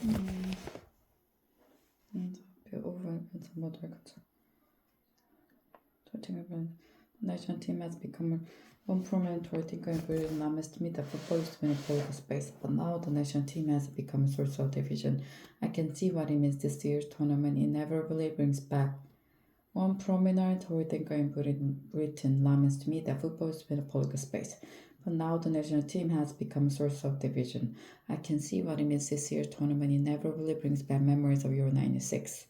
The national team has become one prominent thinker in Britain amongst me that football used to be in a political space, but now the national team has become a source of division. I can see what it means. This year's tournament inevitably brings back one prominent thinker in Britain laments to me that football has been a political space, but now the national team has become a source of division. I can see what it means. This year's tournament inevitably brings back memories of Euro 96.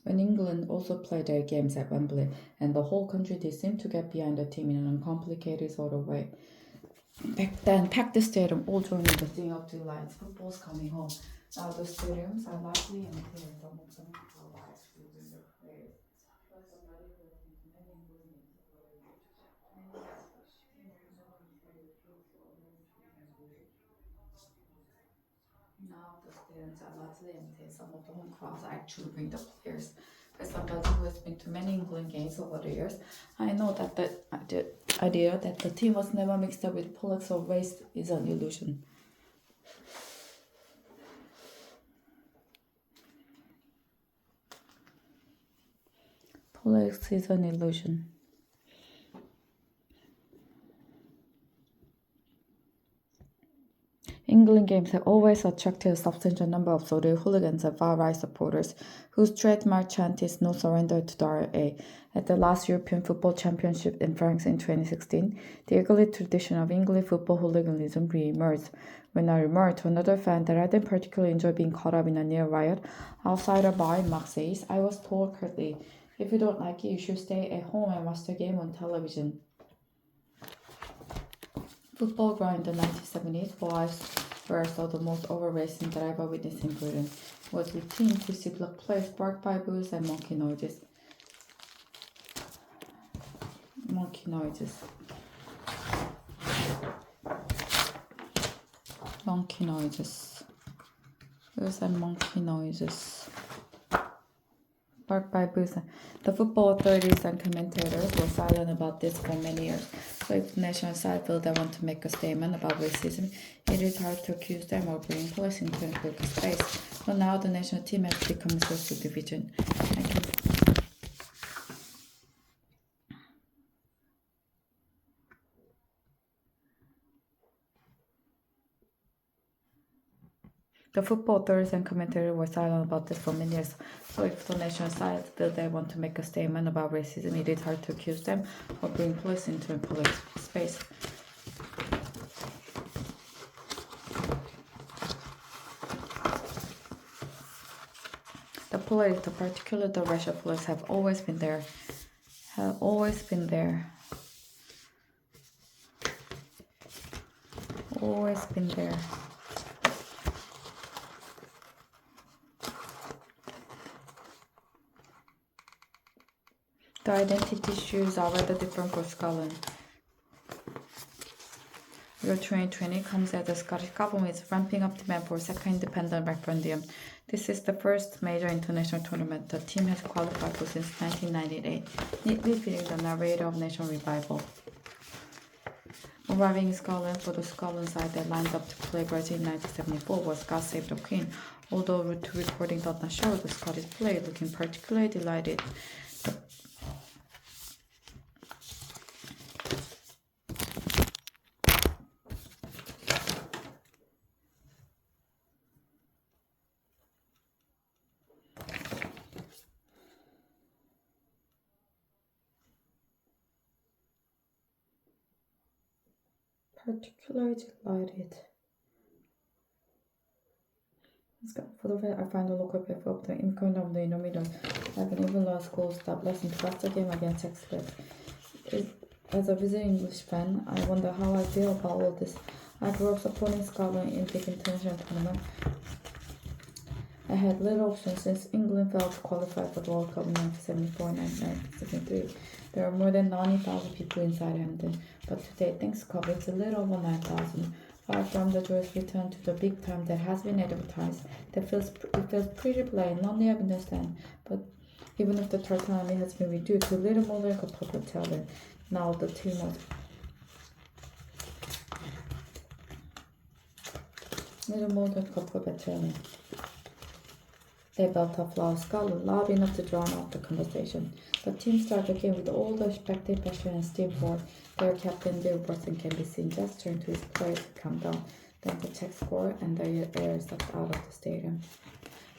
When England also played their games at Wembley, and the whole country did seem to get behind the team in an uncomplicated sort of way. Back then, packed the stadium, all joining the thing up to the lights. Football's coming home. Now the stadiums are largely empty and some of them are lights moving their players. Now the stadiums are largely empty. Some of the home crowds actually bring the players. As somebody who has been to many England games over the years, I know that the idea that the team was never mixed up with politics or race is an illusion. Politics is an illusion. England games have always attracted a substantial number of Saudi hooligans and far-right supporters whose trademark chant is "No surrender to the RA." At the last European Football Championship in France in 2016, the ugly tradition of English football hooliganism re-emerged. When I remarked to another fan that I didn't particularly enjoy being caught up in a near riot outside a bar in Marseille, I was told curtly, "If you don't like it, you should stay at home and watch the game on television." Football growing in the 1970s, boys were so the most over-racing that I ever witnessed in Britain. It was routine to see black players bark by bulls and monkey noises. Monkey noises. Bulls and monkey noises. Bark by bulls. The football authorities and commentators were silent about this for many years. So if the national side feel they want to make a statement about racism, it is hard to accuse them of bringing police into a political space. But now the national team has become a source of division. The football authorities and commentators were silent about this for many years. So if the national side feel they want to make a statement about racism, it is hard to accuse them of bringing police into a political space. The police, particularly the racial police, have always been there. The identity issues are rather different for Scotland. Euro 2020 comes as the Scottish government is ramping up demand for a second independent referendum. This is the first major international tournament the team has qualified for since 1998, neatly fitting the narrative of national revival. Arriving in Scotland for the Scotland side that lined up to play Brazil in 1974 was God Save the Queen, although route to recording does not show the Scottish player looking particularly delighted. For the fact I find the local paper of the income of the Inomidos. I can even learn school stop lesson to watch the game against Texas. As a visiting English fan, I wonder how I feel about all this. I grew up supporting Scotland in big international tournament. I had little options since England failed to qualify for the World Cup in 1974 and 1973. There are more than 90,000 people inside Hampden, but today, thanks to COVID, it's a little over 9,000. Far from the joyous return to the big time that has been advertised, it feels pretty plain, lonely, I understand. But even if the tournament has been reduced to a little more like a public talent, now the team was Little more than couple veteran. They built a flower skull loud enough to drown out the conversation. The team started the game with all the expected passion and steam forward. Their captain, Bill Burton, can be seen gesturing to his players to calm down. Then the Czech score and the air sucked out of the stadium.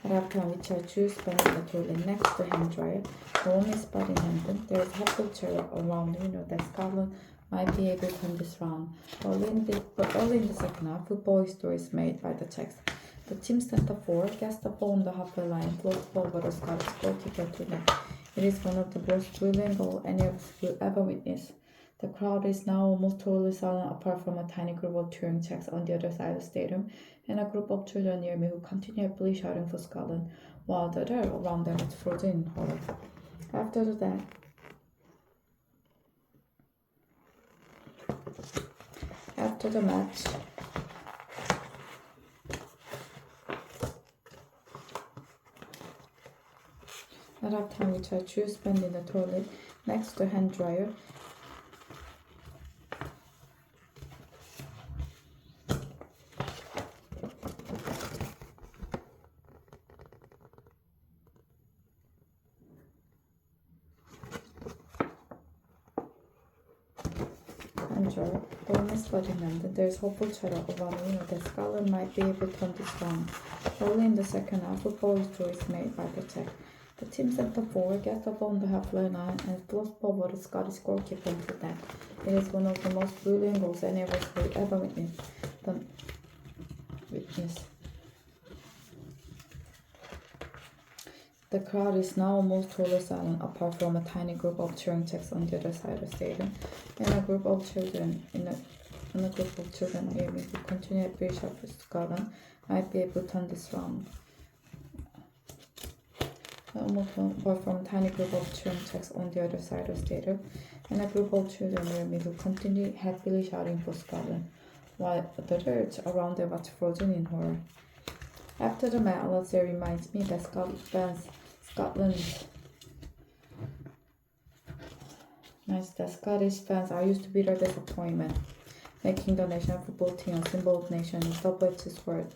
At halftime, Richard Chu spending the toilet next to him dryer. The only spot in Hampton, there is helpful chair around that Scotland might be able to turn this round. Early in the second half, football history is made by the Czechs. The team's center forward gets the ball on the halfway line, floats over the Scottish goalkeeper to net. It is one of the most brilliant goals any of us will ever witness. The crowd is now almost totally silent apart from a tiny group of cheering Czechs on the other side of the stadium and a group of children near me who continue happily shouting for Scotland, while the other around them is frozen in horror. After the match, at halftime, which I choose spend in the toilet next to hand dryer. The only spot in London, there is hopeful chatter around that Scotland might be able to turn this round. Early in the second half, football history is made by the Czech. The team center forward gets the ball on the halfway line and floats over the Scottish goalkeeper into net. It is one of the most brilliant goals any of us will ever witness. The crowd is now almost totally silent apart from a tiny group of cheering Czechs on the other side of the stadium and a group of children near me who continue to push up for Scotland might be able to turn this round. Apart from a tiny group of cheering Czechs on the other side of the stadium and a group of children near me who continue happily shouting for Scotland, while the others around them was frozen in horror. After the match, Alessia reminds me that Scottish fans are used to bitter disappointment, making the national football team a symbol of nation is double-edged sword.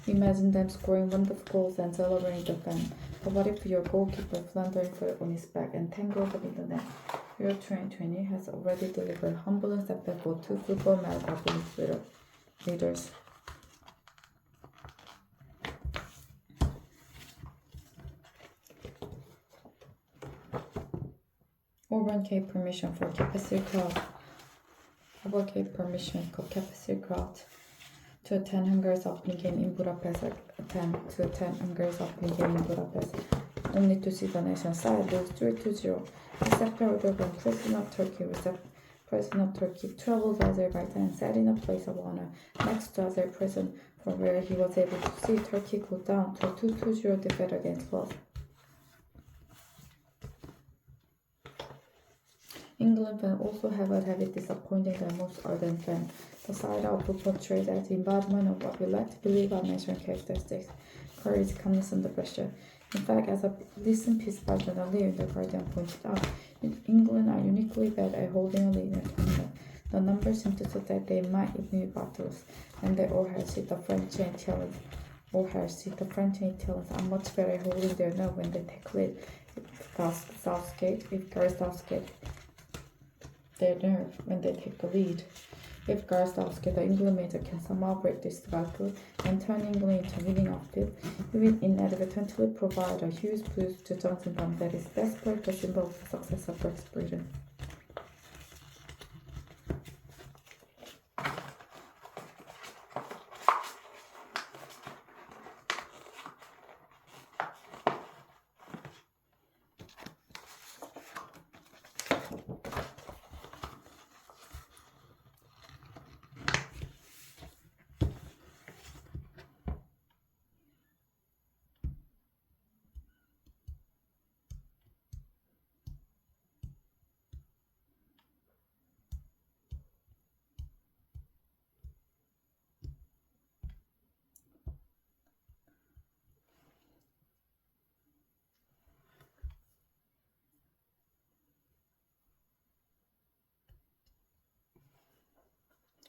Imagine them scoring wonderful goals and celebrating the fan. But what if your goalkeeper floundering on his back and tangled up in the net? Euro 2020 has already delivered humbling setback for two football marathon leaders. Overgave permission for capacity crowd to attend Hungary's opening game in Budapest. Only to see the nation side lose 3-0. Recep Erdogan, President of Turkey, traveled to Azerbaijan and sat in a place of honor next to Azerbaijan, from where he was able to see Turkey go down to a 2-0 defeat against Wales. England fans also have a habit disappointing their most ardent fans. The side of football portrays as the embodiment of what we like to believe our national characteristics: courage, calmness under pressure. In fact, as a recent piece by journalist in The Guardian pointed out, England are uniquely bad at holding a lead in a tournament. The numbers seem to suggest they might even be battles, and they all have seen the French and Italians. Are much better at holding their nerve when they take lead. If Gareth Southgate, the England manager, can somehow break this battle and turn England into winning outfield, he will inadvertently provide a huge boost to Johnson Bond that is desperate the symbol of the success of Brexit Britain.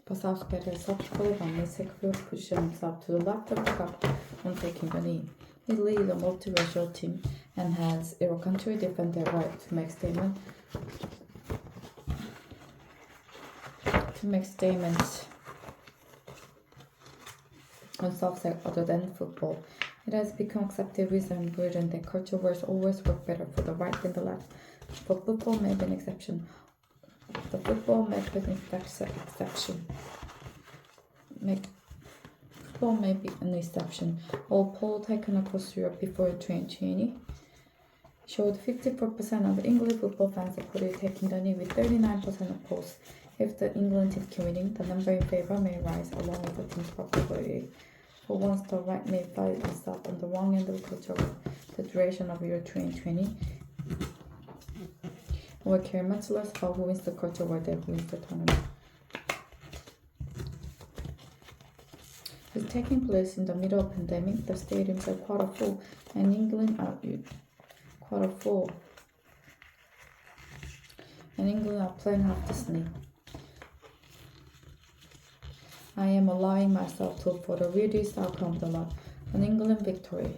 Passager such Colovan may secure position himself to the left of the cup when taking the knee. He leads a multiracial team and has a country defend their right to make statements on subjects other than football. It has become accepted reason version that culture wars always work better for the right than the left. But football may be an exception. The football may be an exception. Football may be an exception. All poll taken across Europe before 2020 showed 54% of English football fans supported taking the knee, with 39% opposed. If the England team keep winning, the number in favor may rise along with the team's popularity. For once, the right may find itself on the wrong end of the culture war. The duration of Euro 2020 will care much less about who wins the culture war than who wins the tournament. It's taking place in the middle of pandemic. The stadiums are quarter full, and England are playing half the snake. I am allowing myself to hope for the weirdest outcome of the lot, an England victory.